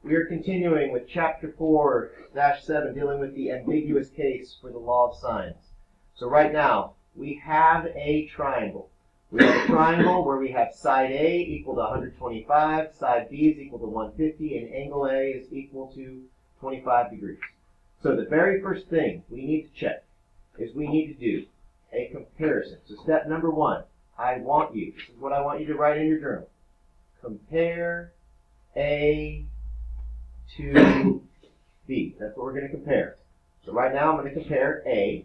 We are continuing with Chapter 4-7, dealing with the ambiguous case for the law of sines. So right now, we have a triangle. We have a triangle where we have side A equal to 125, side B is equal to 150, and angle A is equal to 25 degrees. So the very first thing we need to check is we need to do a comparison. So step number one, this is what I want you to write in your journal. Compare A to B. That's what we're going to compare. So right now I'm going to compare A,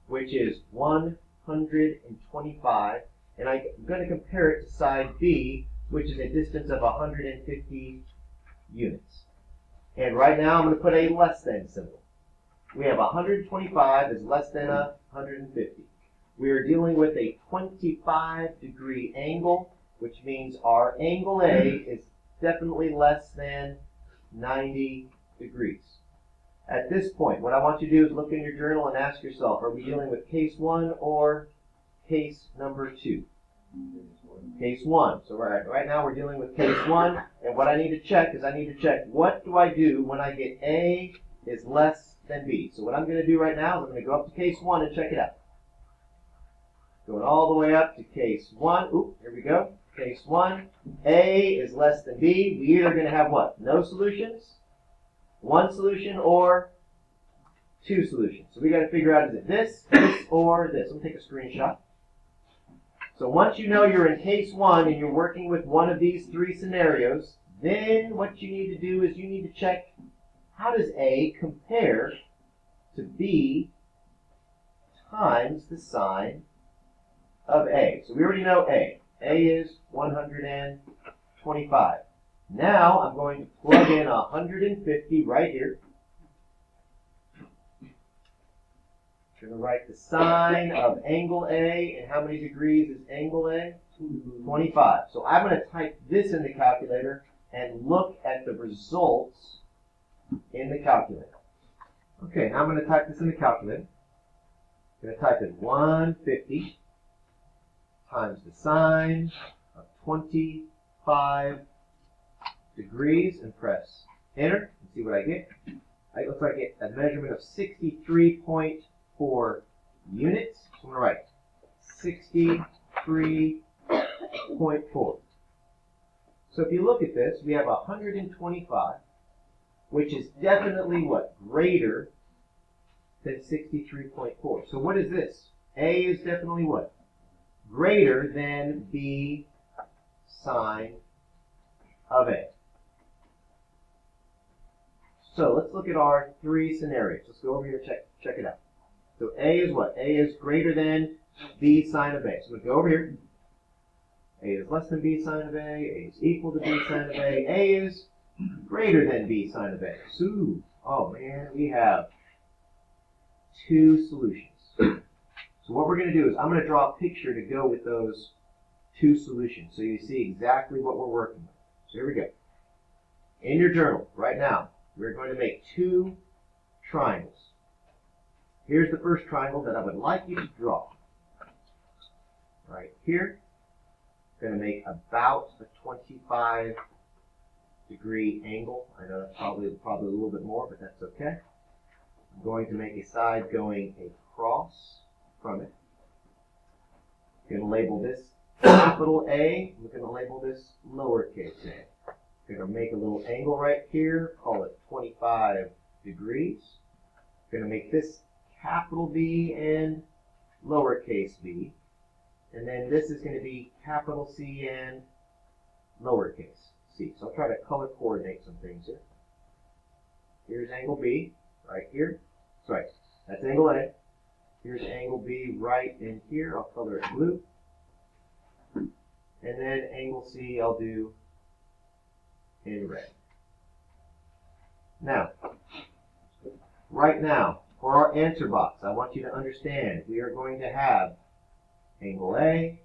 which is 125, and I'm going to compare it to side B, which is a distance of 150 units. And right now I'm going to put a less than symbol. We have 125 is less than 150. We are dealing with a 25-degree angle, which means our angle A is definitely less than 90 degrees. At this point, what I want you to do is look in your journal and ask yourself, are we dealing with case 1 or case number 2? Case 1. So right now we're dealing with case 1, and what I need to check is what do I do when I get A is less than B? So what I'm going to do right now is I'm going to go up to case 1 and check it out. Going all the way up to case 1. Oop, here we go. Case 1, A is less than B. We either going to have what? No solutions, one solution, or two solutions. So we got to figure out, is it this, or this? Let me take a screenshot. So once you know you're in case 1 and you're working with one of these three scenarios, then what you need to do is you need to check, how does A compare to B times the sine of A? So we already know A. A is 125. Now I'm going to plug in 150 right here. I'm going to write the sine of angle A, and how many degrees is angle A? 25. So I'm going to type this in the calculator and look at the results in the calculator. Okay, now I'm going to type this in the calculator. I'm going to type in 150 times the sine of 25 degrees and press enter and see what I get. It looks like I get a measurement of 63.4 units. So I'm going to write 63.4. So if you look at this, we have 125, which is definitely what? Greater than 63.4. So what is this? A is definitely what? Greater than B sine of A. So let's look at our three scenarios. Let's go over here and check it out. So A is what? A is greater than B sine of A. So we'll go over here. A is less than B sine of A. A is equal to B sine of A. A is greater than B sine of A. So, oh man, we have two solutions. So what we're going to do is I'm going to draw a picture to go with those two solutions so you see exactly what we're working with. So here we go. In your journal, right now, we're going to make two triangles. Here's the first triangle that I would like you to draw. Right here, I'm going to make about a 25-degree angle. I know that's probably a little bit more, but that's okay. I'm going to make a side going across from it. I'm going to label this capital A. We're going to label this lowercase a. We're going to make a little angle right here, call it 25 degrees. We're going to make this capital B and lowercase b. And then this is going to be capital C and lowercase c. So I'll try to color coordinate some things here. Here's angle B right here. Sorry, that's angle A. Here's angle B right in here. I'll color it blue. And then angle C I'll do in red. Now, right now, for our answer box, I want you to understand we are going to have angle A,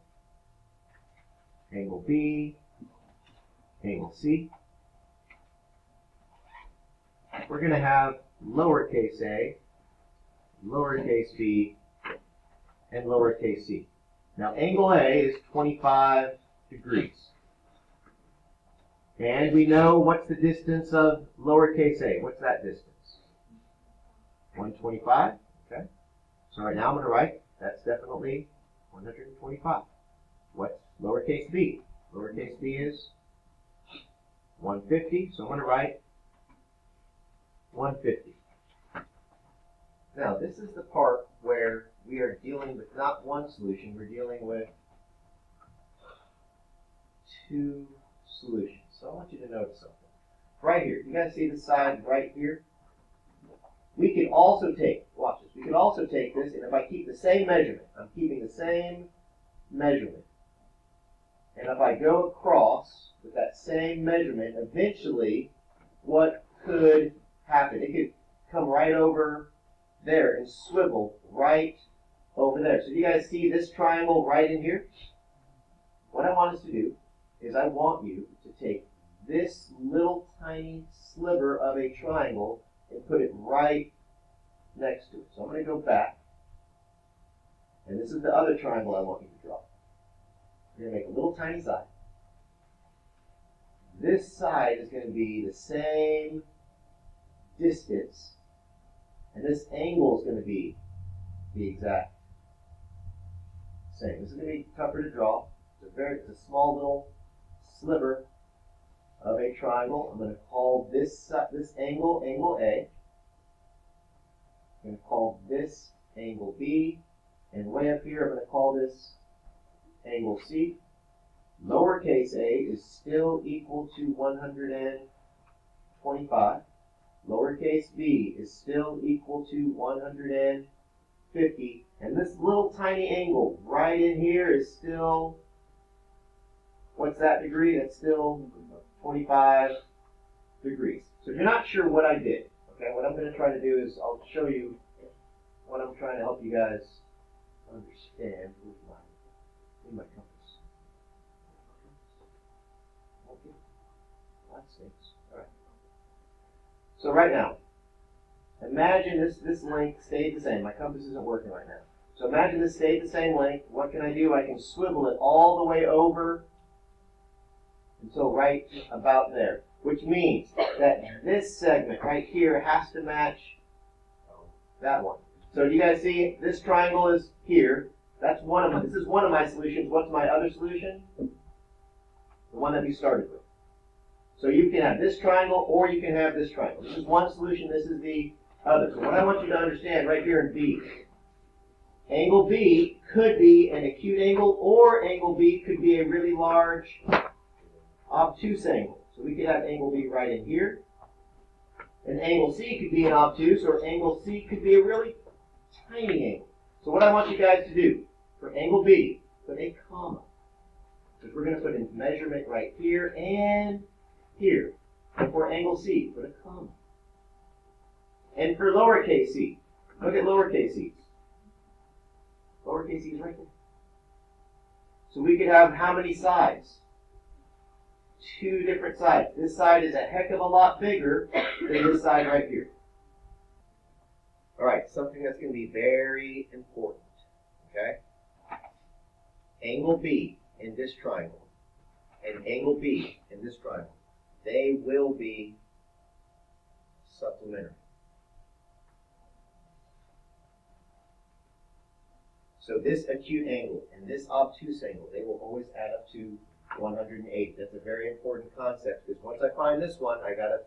angle B, angle C. We're going to have lowercase a, lowercase b, and lowercase c. Now angle A is 25 degrees. And we know what's the distance of lowercase a. What's that distance? 125. Okay. So right now I'm going to write, that's definitely 125. What's lowercase b? Lowercase b is 150. So I'm going to write 150. Now this is the part where we are dealing with not one solution, we're dealing with two solutions. So I want you to notice something. Right here, you guys see the side right here? We could also take, watch this, we could also take this, and if I keep the same measurement, I'm keeping the same measurement, and if I go across with that same measurement, eventually, what could happen? It could come right over there and swivel right over there. So do you guys see this triangle right in here? What I want us to do is I want you to take this little tiny sliver of a triangle and put it right next to it. So I'm going to go back, and this is the other triangle I want you to draw. We're going to make a little tiny side. This side is going to be the same distance, and this angle is going to be the exact same. This is going to be tougher to draw. It's a small little sliver of a triangle. I'm going to call this angle, angle A. I'm going to call this angle B. And way up here, I'm going to call this angle C. Lowercase a is still equal to 125. Lowercase b is still equal to 150. And this little tiny angle right in here is still, what's that degree? That's still 25 degrees. So if you're not sure what I did, okay, what I'm going to try to do is I'll show you what I'm trying to help you guys understand with my compass. Okay. That stinks. All right. So right now, imagine this length stayed the same. My compass isn't working right now. So imagine this stayed the same length. What can I do? I can swivel it all the way over until right about there, which means that this segment right here has to match that one. So do you guys see this triangle is here? That's this is one of my solutions. What's my other solution? The one that we started with. So you can have this triangle or you can have this triangle. This is one solution, this is the other. So what I want you to understand right here in B, angle B could be an acute angle, or angle B could be a really large obtuse angle. So we could have angle B right in here. And angle C could be an obtuse, or angle C could be a really tiny angle. So what I want you guys to do, for angle B, put a comma. Because we're going to put a measurement right here and here. And for angle C, put a comma. And for lowercase c, look at lowercase c's. Lowercase c is right there. So we could have how many sides? Two different sides. This side is a heck of a lot bigger than this side right here. All right, something that's going to be very important, okay? Angle B in this triangle and angle B in this triangle, they will be supplementary. So this acute angle and this obtuse angle, they will always add up to 180. That's a very important concept, because once I find this one, I got to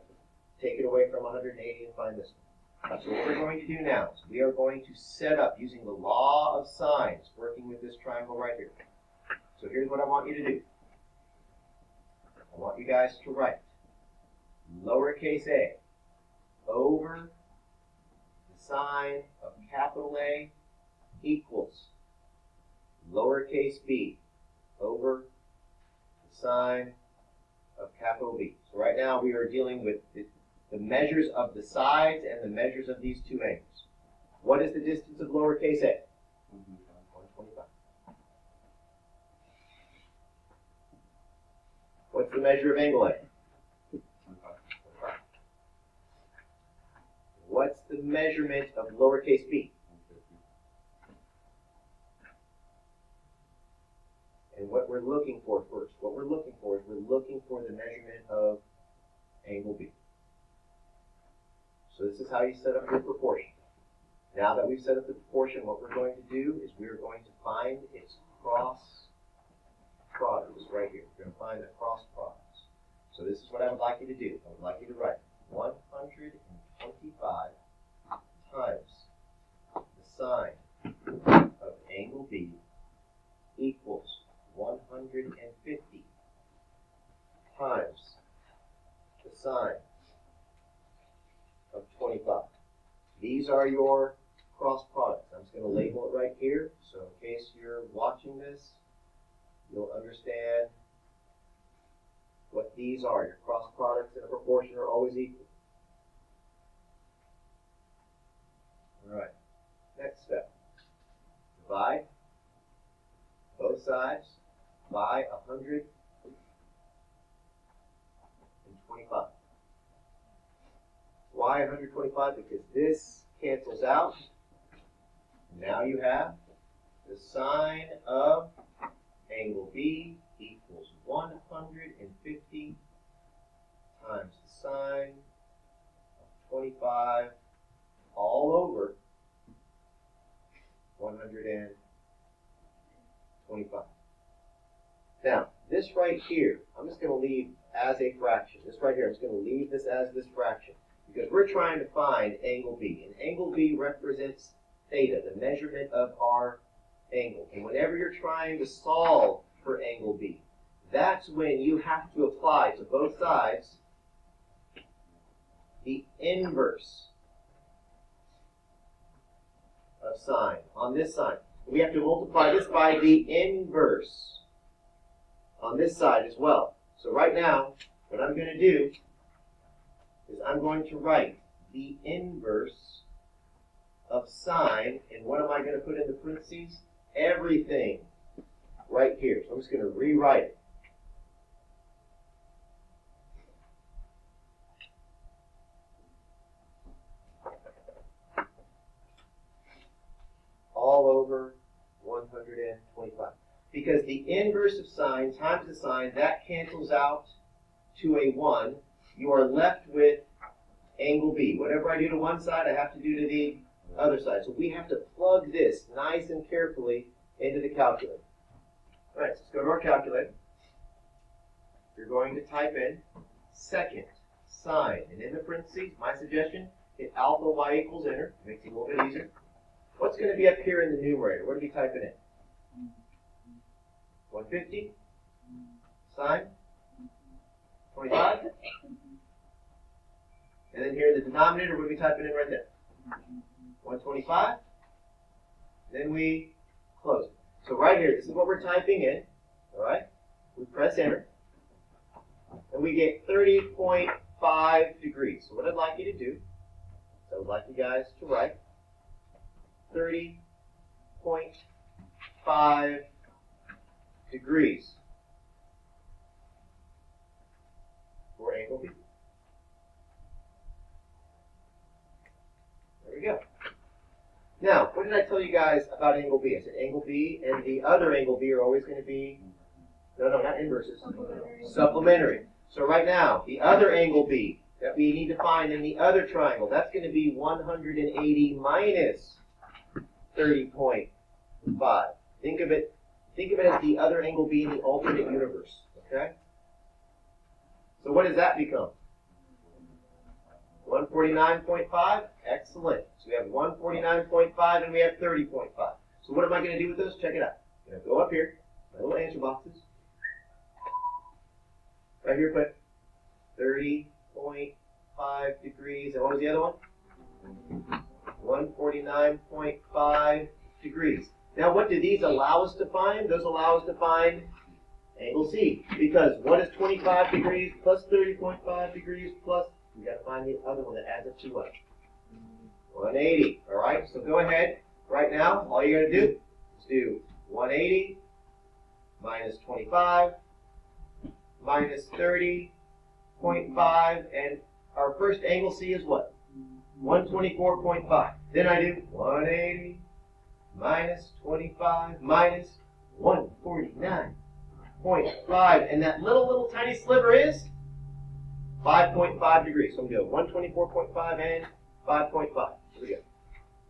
take it away from 180 and find this one. So what we're going to do now is we are going to set up using the law of sines, working with this triangle right here. So here's what I want you to do. I want you guys to write lowercase a over the sine of capital A equals lowercase b over the sine of capital B. So right now we are dealing with the measures of the sides and the measures of these two angles. What is the distance of lowercase a? 125. What's the measure of angle A? 25. What's the measurement of lowercase b? And what we're looking for first, what we're looking for is we're looking for the measurement of angle B. So this is how you set up your proportion. Now that we've set up the proportion, what we're going to do is we're going to find its cross products right here. We're going to find the cross products. So this is what I would like you to do. I would like you to write 125 times the sine of angle B equals 150 times the sine of 25. These are your cross products. I'm just going to label it right here, so in case you're watching this, you'll understand what these are. Your cross products in a proportion are always equal. All right, next step. Divide both sides by 125. Why 125? Because this cancels out. Now you have the sine of angle B equals 150 times the sine of 25 all over 125. Now, this right here, I'm just going to leave as a fraction. This right here, I'm just going to leave this as this fraction because we're trying to find angle B. And angle B represents theta, the measurement of our angle. And whenever you're trying to solve for angle B, that's when you have to apply to both sides the inverse of sine on this side. We have to multiply this by the inverse on this side as well. So right now, what I'm going to do is I'm going to write the inverse of sine, and what am I going to put in the parentheses? Everything right here. So I'm just going to rewrite it. All over 125. Because the inverse of sine times the sine, that cancels out to a 1. You are left with angle B. Whatever I do to one side, I have to do to the other side. So we have to plug this nice and carefully into the calculator. All right, so let's go to our calculator. You're going to type in second sine. And in the parentheses, my suggestion, hit alpha y equals enter. Makes it a little bit easier. What's going to be up here in the numerator? What are we typing in? 150 sine 25. And then here in the denominator, what are we typing in right there? 125. Then we close it. So right here, this is what we're typing in. All right? We press enter. And we get 30.5 degrees. So what I'd like you to do is I would like you guys to write 30.5 degrees for angle B. There we go. Now, what did I tell you guys about angle B? I said angle B and the other angle B are always going to be, no, not inverses, supplementary. So right now, the other angle B that we need to find in the other triangle, that's going to be 180 minus 30.5. Think of it as the other angle B in the alternate universe. Okay? So what does that become? 149.5? Excellent. So we have 149.5 and we have 30.5. So what am I going to do with those? Check it out. I'm going to go up here, my little answer boxes. Right here, put 30.5 degrees. And what was the other one? 149.5 degrees. Now, what do these allow us to find? Those allow us to find angle C. Because what is 25 degrees plus 30.5 degrees plus, we got to find the other one that adds up to what? 180. All right, so go ahead. Right now, all you got to do is do 180 minus 25 minus 30.5, and our first angle C is what? 124.5. Then I do 180 minus 25 minus 149. 5.5, and that little tiny sliver is 5.5 degrees. So I'm going to go 124.5 and 5.5. Here we go.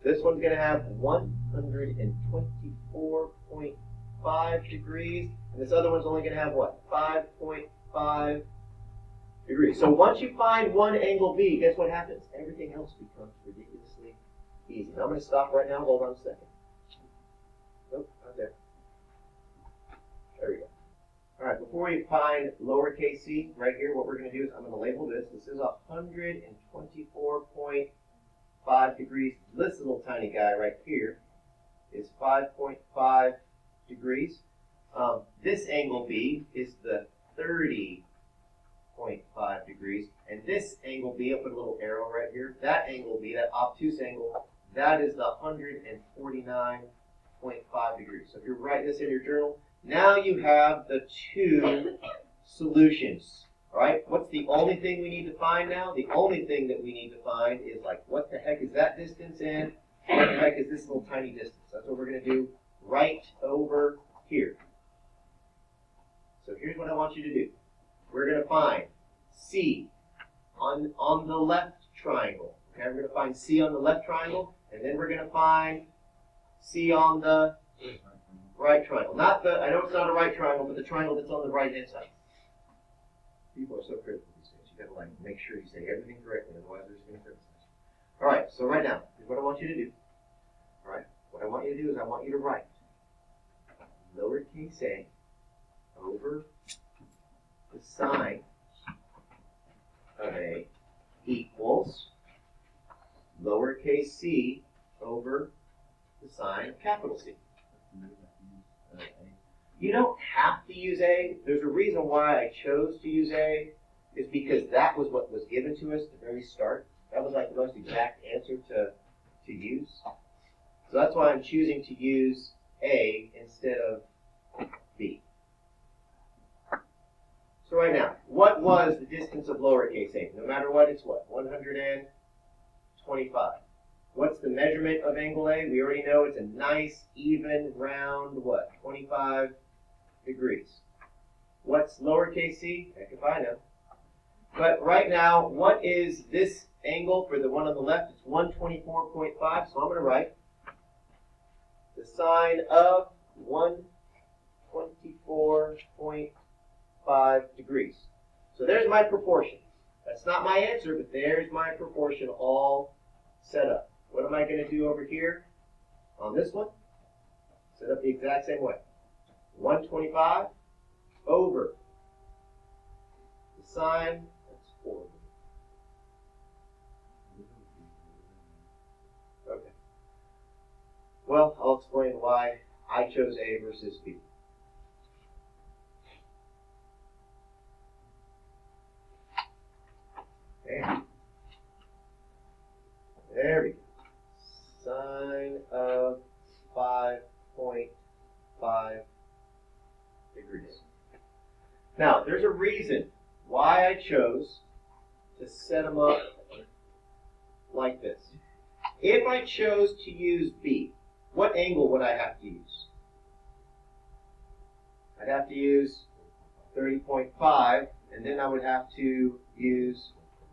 This one's going to have 124.5 degrees, and this other one's only going to have what? 5.5 degrees. So once you find one angle B, guess what happens? Everything else becomes ridiculously easy. Now I'm going to stop right now. Hold on a second. Nope, not there. There we go. All right, before we find lowercase c right here, what we're going to do is I'm going to label this. This is 124.5 degrees. This little tiny guy right here is 5.5 degrees. This angle B is the 30.5 degrees. And this angle B, I'll put a little arrow right here. That angle B, that obtuse angle, that is the 149.5 degrees. So if you write this in your journal, now you have the two solutions. All right, what's the only thing we need to find now? The only thing that we need to find is like, what the heck is that distance and what the heck is this little tiny distance? That's what we're going to do right over here. So here's what I want you to do. We're going to find C on the left triangle. Okay, we're going to find C on the left triangle, and then we're going to find C on the right triangle. Not the, I know it's not a right triangle, but the triangle that's on the right-hand side. People are so critical these days. You got to like make sure you say everything correctly, otherwise they're just going to criticize you. All right, so right now, here's what I want you to do. All right, what I want you to do is I want you to write lowercase a over the sign of a equals lowercase c over the sign of capital C. You don't have to use A. There's a reason why I chose to use A, is because that was what was given to us at the very start. That was like the most exact answer to use. So that's why I'm choosing to use A instead of B. So right now, what was the distance of lowercase a? No matter what, it's what? 125. What's the measurement of angle A? We already know it's a nice, even, round, what? 25 degrees. What's lowercase c? Heck if I know. But right now, what is this angle for the one on the left? It's 124.5, so I'm going to write the sine of 124.5 degrees. So there's my proportion. That's not my answer, but there's my proportion all set up. What am I going to do over here on this one? Set up the exact same way. 125 over the sine, that's 4. Okay. Well, I'll explain why I chose A versus B. Okay. There we go. Sine of 5.5 degrees. Now, there's a reason why I chose to set them up like this. If I chose to use B, what angle would I have to use? I'd have to use 30.5, and then I would have to use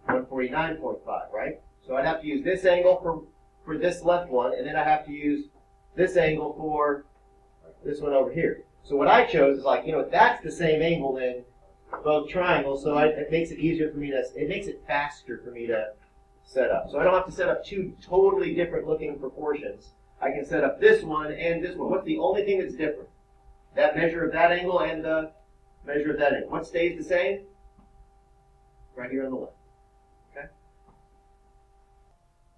149.5, right? So I'd have to use this angle for this left one, and then I have to use this angle for this one over here. So what I chose is like, you know, that's the same angle in both triangles, so it makes it easier for me to, it makes it faster for me to set up. So I don't have to set up two totally different looking proportions. I can set up this one and this one. What's the only thing that's different? That measure of that angle and the measure of that angle. What stays the same? Right here on the left. Okay?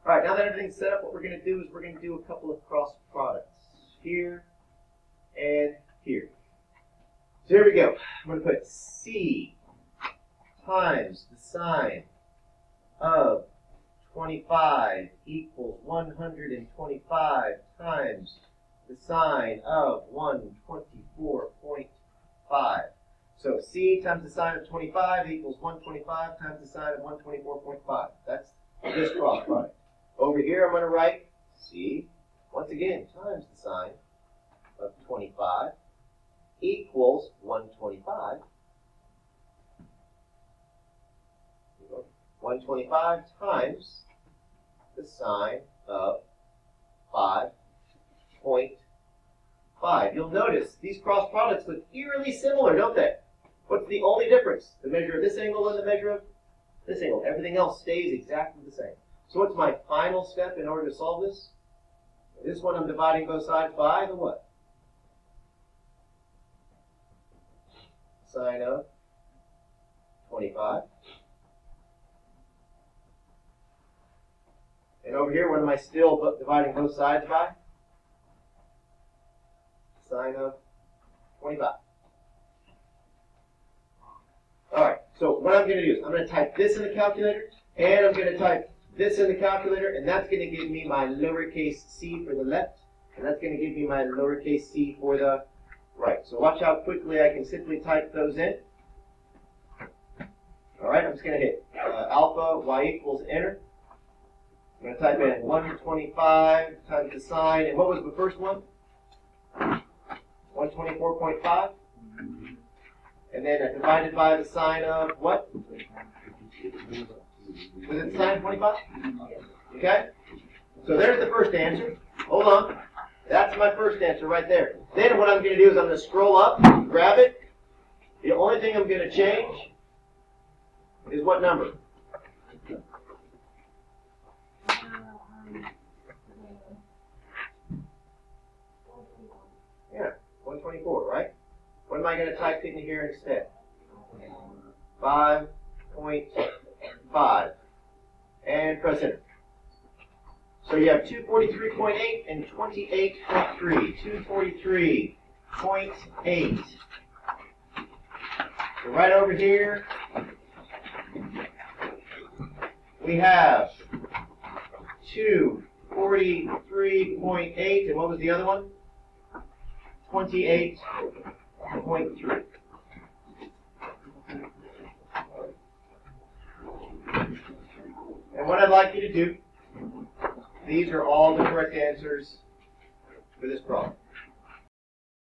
All right, now that everything's set up, what we're going to do is we're going to do a couple of cross products. Here and here. So here we go. I'm going to put C times the sine of 25 equals 125 times the sine of 124.5. So C times the sine of 25 equals 125 times the sine of 124.5. That's this cross product. Over here I'm going to write C, once again, times the sine of 25 equals 125. 125 times the sine of 5.5. You'll notice these cross products look eerily similar, don't they? What's the only difference? The measure of this angle and the measure of this angle. Everything else stays exactly the same. So what's my final step in order to solve this? This one I'm dividing both sides by the what? Sine of 25. And over here, what am I still dividing both sides by? Sine of 25. All right, so what I'm going to do is I'm going to type this in the calculator, and I'm going to type this in the calculator, and that's going to give me my lowercase c for the left, and that's going to give me my lowercase c for the right. So watch how quickly I can simply type those in. All right, I'm just going to hit alpha y equals enter. I'm going to type in 125 times the sine, and what was the first one? 124.5. And then divided by the sine of what? Was it the sine of 25? Okay? So there's the first answer. Hold on. That's my first answer right there. Then what I'm going to do is I'm going to scroll up, grab it. The only thing I'm going to change is what number? Yeah, 124, right? What am I going to type in here instead? 5.5. And press enter. So you have 243.8 and 28.3. 243.8. So right over here, we have 243.8, and what was the other one? 28.3. And what I'd like you to do, these are all the correct answers for this problem.